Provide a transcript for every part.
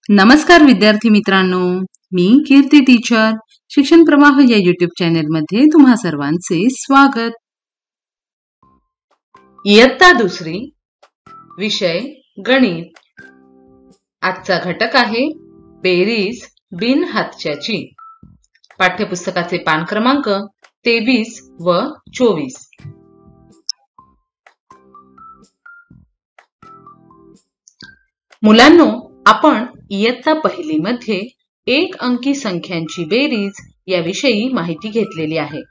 नमस्कार विद्यार्थी मित्रांनो, मी कीर्ती टीचर शिक्षण प्रवाह या यूट्यूब चॅनेल मध्ये तुम्हा सर्वांचे स्वागत। इयत्ता दुसरी, विषय गणित। आजचा घटक आहे बेरीज बिनहातच्याची। पाठ्यपुस्तकाचे पान क्रमांक 23 व 24। मुलांनो, आपण इयत्ता पहिली मध्ये एक अंकी संख्यांची बेरीज याविषयी माहिती घेतलेली आहे।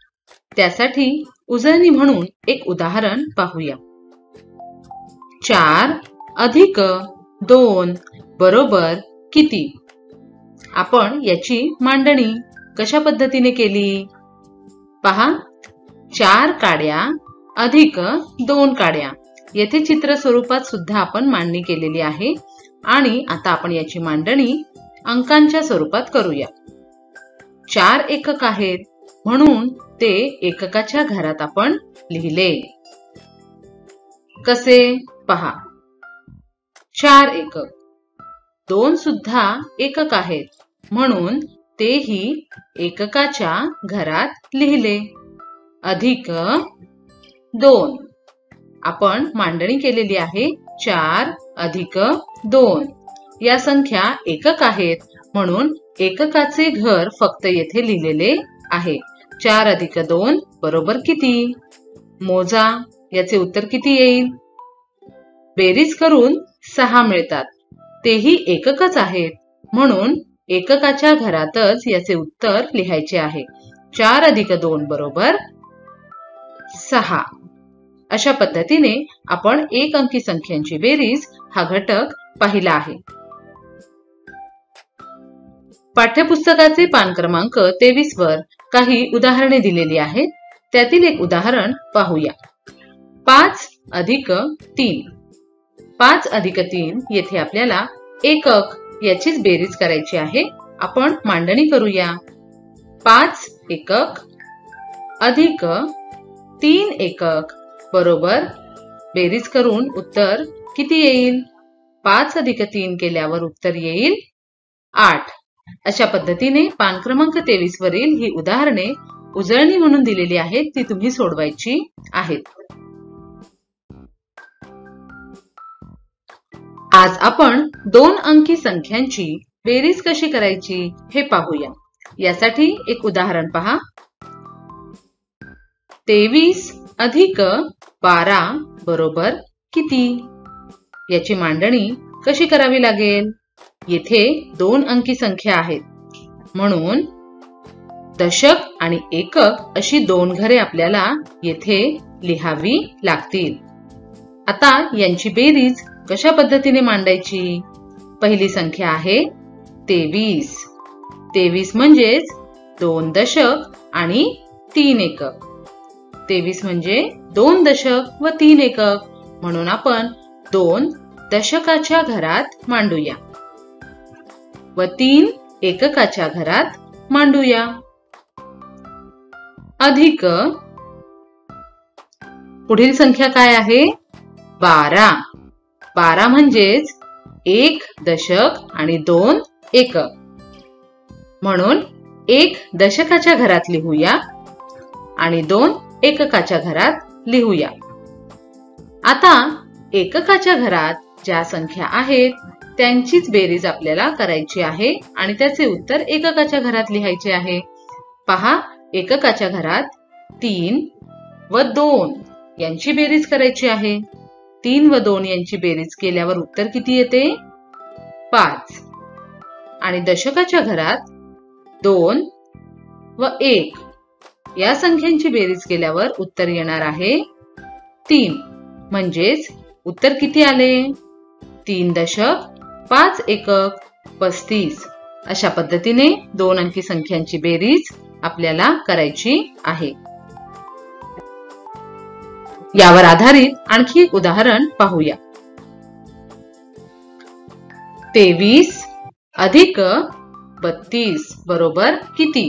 त्यासाठी उजळणी म्हणून एक उदाहरण पाहूया। 4 अधिक 2 बरोबर किती? आपण याची मांडणी कशा पद्धतीने केली? पहा, 4 काड्या अधिक 2 काड्या। येथे चित्र स्वरूपात सुद्धा आपण मांडणी केलेली आहे आणि आता आपण याची मांडणी अंकांच्या स्वरूपात करूया। 4 एकक आहेत म्हणून ते एककाच्या घरात आपण लिहिले। कसे? पहा, 4 एकक। 2 सुद्धा एकक आहेत म्हणून तेही एककाच्या घरात लिहिले। अधिक 2 आपण मांडणी केलेली आहे। 4 अधिक 2 या संख्या एकक आहेत म्हणून एककाचे घर फक्त येथे लिहिलेले आहे। 4 अधिक 2 बरोबर किती? मोजा, याचे उत्तर किती येईल? बेरीज करून 6 मिळतात। तेही एककच आहेत म्हणून एककाच्या घरातच याचे उत्तर लिहायचे आहे। 4 अधिक 2 बरोबर 6। अशा पद्धतीने आपण एक अंकी संख्यांची बेरीज हा घटक पाहिला आहे। पाठ्यपुस्तकाचे पान क्रमांक 23 वर काही उदाहरणे दिलेली आहेत। त्यातील एक उदाहरण पाहूया। 5 अधिक 3। 5 अधिक 3 येथे आपल्याला एकक याचीच बेरीज करायची आहे। आपण मांडणी करूया। 5 एकक अधिक 3 एकक बरोबर बेरीज करून उत्तर किती येईल? 5 अधिक 3 केल्यावर उत्तर येईल 8। अशा पद्धतीने पान क्रमांक 23 वरील ही उदाहरणे उजळणी म्हणून दिलेली आहेत, ती तुम्ही सोडवायची आहेत। आज आपण 2 अंकी संख्यांची बेरीज कशी करायची हे पाहूया। यासाठी एक उदाहरण पहा। 23 अधिक 12 बरोबर किती? याची मांडणी कशी करावी लागेल? येथे 2 अंकी संख्या आहेत म्हणून दशक आणि एकक अशी 2 घरे आपल्याला येथे लिहावी लागतील। आता यांची बेरीज कशा पद्धतीने मांडायची? पहिली संख्या आहे 23। 23 म्हणजेच 2 दशक आणि 3 एकक। 23 म्हणजे 2 दशक व 3 एकक म्हणून आपण 2 दशकाच्या घरात मांडूया व 3 एककाच्या घरात मांडूया। अधिक पुढील संख्या काय आहे? 12। 12 म्हणजेच 1 दशक आणि 2 एकक म्हणून 1 दशकाच्या घरात लिहूया आणि 2 एककाच्या घरात लिहूया। आता एककाच्या घरात ज्या संख्या आहेत त्यांचीच बेरीज आपल्याला करायची आहे आणि त्याचे उत्तर एककाच्या घरात लिहायचे आहे। पहा, एककाच्या घरात 3 व 2 यांची बेरीज करायची आहे। 3 व 2 यांची बेरीज केल्यावर उत्तर किती येते? 5। आणि दशकाच्या घरात 2 व 1 या संख्यांची बेरीज केल्यावर उत्तर येणार आहे 3। म्हणजेच उत्तर किती आले? 3 दशक 5 एकक 35। अशा पद्धतीने 2 अंकी संख्यांची बेरीज आपल्याला करायची आहे। यावर आधारित आणखी एक उदाहरण पाहूया। 23 अधिक 32 बरोबर किती?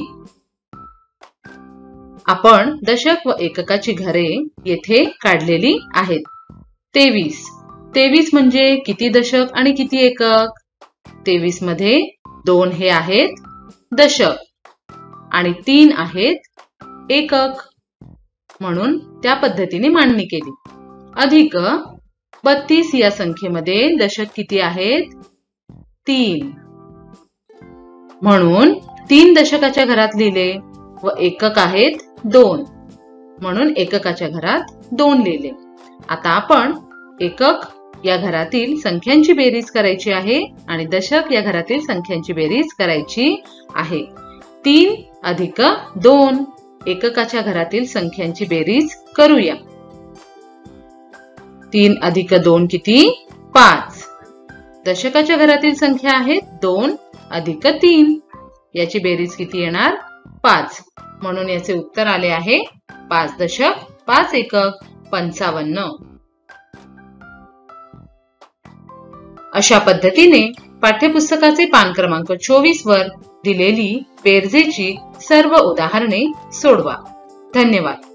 आपण दशक व एककाची घरे येथे काढलेली आहेत। 23 म्हणजे किती दशक आणि किती एकक? 23 मध्ये 2 हे आहेत दशक आणि 3 आहेत एकक, म्हणून त्या पद्धतीने मांडणी केली. अधिक 32 या संख्येमध्ये दशक किती आहेत? 3. म्हणून 3 दशकाच्या घरात लिहिले व एकक आहेत 2, म्हणून एककाच्या घरात 2 लिहिले. आता आपण एकक या घरातील संख्यांची बेरीज करायची आहे आणि दशक या घरातील संख्यांची बेरीज करायची आहे. 3 अधिक 2 एककाच्या घरातील संख्यांची बेरीज करूया. 3 अधिक 2 किती? 5. दशकाच्या घरातील संख्या आहेत 2 अधिक 3. याची बेरीज किती येणार? 5. म्हणून याचे उत्तर आले आहे 5 दशक 5 एकक 55. अशा पद्धतीने पाठ्यपुस्तकाचे पान क्रमांक 24 वर दिलेली बेरजेची सर्व उदाहरणे सोडवा. धन्यवाद.